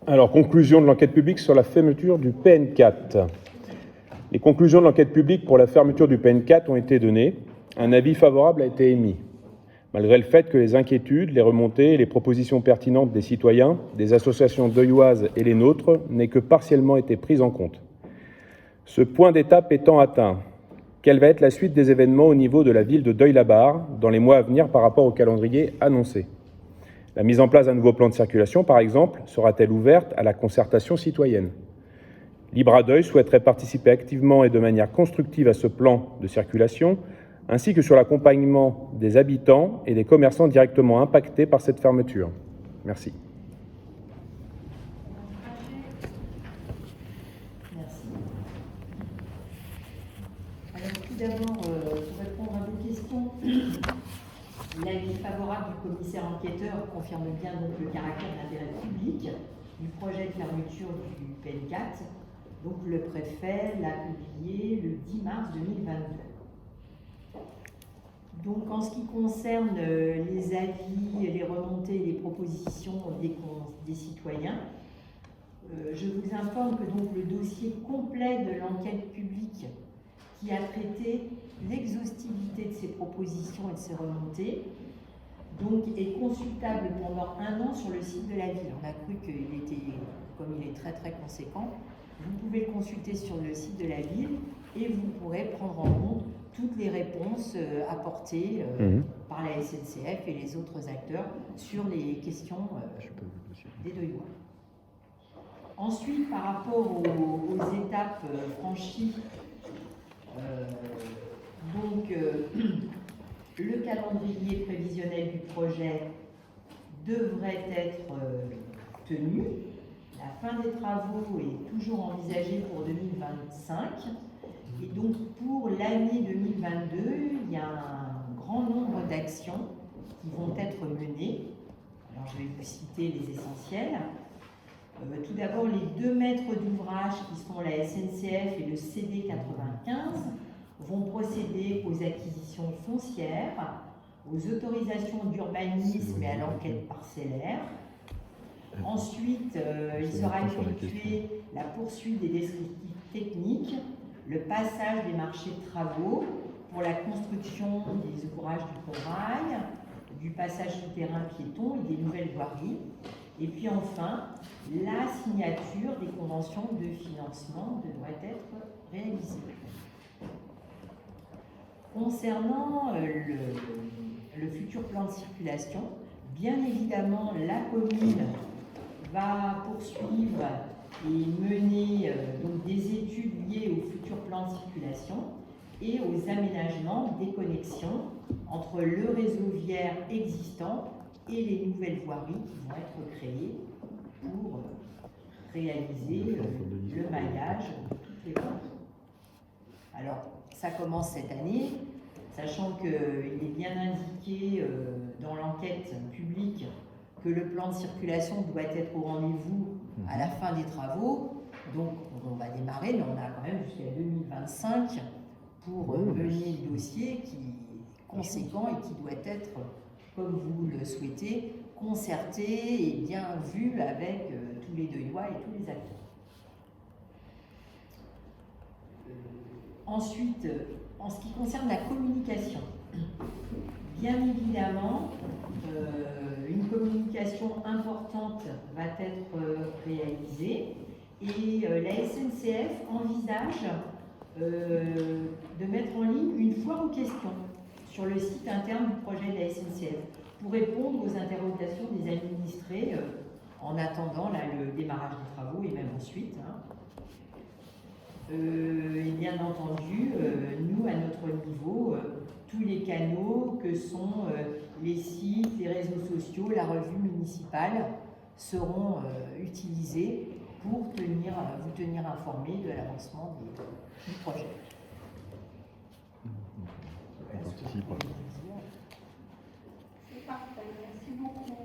Alors, conclusion de l'enquête publique sur la fermeture du PN4. Les conclusions de l'enquête publique pour la fermeture du PN4 ont été données. Un avis favorable a été émis, malgré le fait que les inquiétudes, les remontées et les propositions pertinentes des citoyens, des associations deuilloises et les nôtres n'aient que partiellement été prises en compte. Ce point d'étape étant atteint, quelle va être la suite des événements au niveau de la ville de Deuil-la-Barre dans les mois à venir par rapport au calendrier annoncé ? La mise en place d'un nouveau plan de circulation, par exemple, sera-t-elle ouverte à la concertation citoyenne ? Libre à Deuil souhaiterait participer activement et de manière constructive à ce plan de circulation, ainsi que sur l'accompagnement des habitants et des commerçants directement impactés par cette fermeture. Merci. Merci. Alors tout d'abord, pour répondre à vos questions, l'avis favorable du commissaire enquêteur confirme bien donc le caractère d'intérêt public du projet de fermeture du PN4. Donc le préfet l'a publié le 10 mars 2022. Donc en ce qui concerne les avis, les remontées et les propositions des citoyens, je vous informe que donc le dossier complet de l'enquête publique qui a traité l'exhaustivité de ces propositions et de ces remontées donc est consultable pendant 1 an sur le site de la ville. On a cru qu'il était, comme il est très très conséquent, vous pouvez le consulter sur le site de la ville et vous pourrez prendre en compte toutes les réponses apportées par la SNCF et les autres acteurs sur les questions des Deuillois. Ensuite, par rapport aux étapes franchies, le calendrier prévisionnel du projet devrait être tenu. La fin des travaux est toujours envisagée pour 2025. Et donc, pour l'année 2022, il y a un grand nombre d'actions qui vont être menées. Alors, je vais vous citer les essentiels. Tout d'abord, les 2 maîtres d'ouvrage qui sont la SNCF et le CD 95 vont procéder aux acquisitions foncières, aux autorisations d'urbanisme et à l'enquête parcellaire. Ensuite, il sera effectué la poursuite des descriptifs techniques, le passage des marchés de travaux pour la construction des ouvrages du corail, du passage souterrain piéton et des nouvelles voiries. Et puis enfin, la signature des conventions de financement devrait être réalisée. Concernant le futur plan de circulation, bien évidemment, la commune va poursuivre et mener donc des études liées au futur plan de circulation et aux aménagements des connexions entre le réseau viaire existant et les nouvelles voiries qui vont être créées pour réaliser le maillage de toutes les voiries. Alors, ça commence cette année, sachant qu'il est bien indiqué dans l'enquête publique que le plan de circulation doit être au rendez-vous à la fin des travaux. Donc, on va démarrer, mais on a quand même jusqu'à 2025 pour mener le dossier qui est conséquent et qui doit être, comme vous le souhaitez, concerté et bien vu avec tous les Deuillois et tous les acteurs. Ensuite, en ce qui concerne la communication, bien évidemment, une communication importante va être réalisée et la SNCF envisage de mettre en ligne une foire aux questions sur le site interne du projet de la SNCF pour répondre aux interrogations des administrés en attendant là, le démarrage des travaux et même ensuite. Et bien entendu, nous, à notre niveau, tous les canaux que sont les sites, les réseaux sociaux, la revue municipale seront utilisés pour vous tenir informés de l'avancement du projet. C'est parfait, merci beaucoup.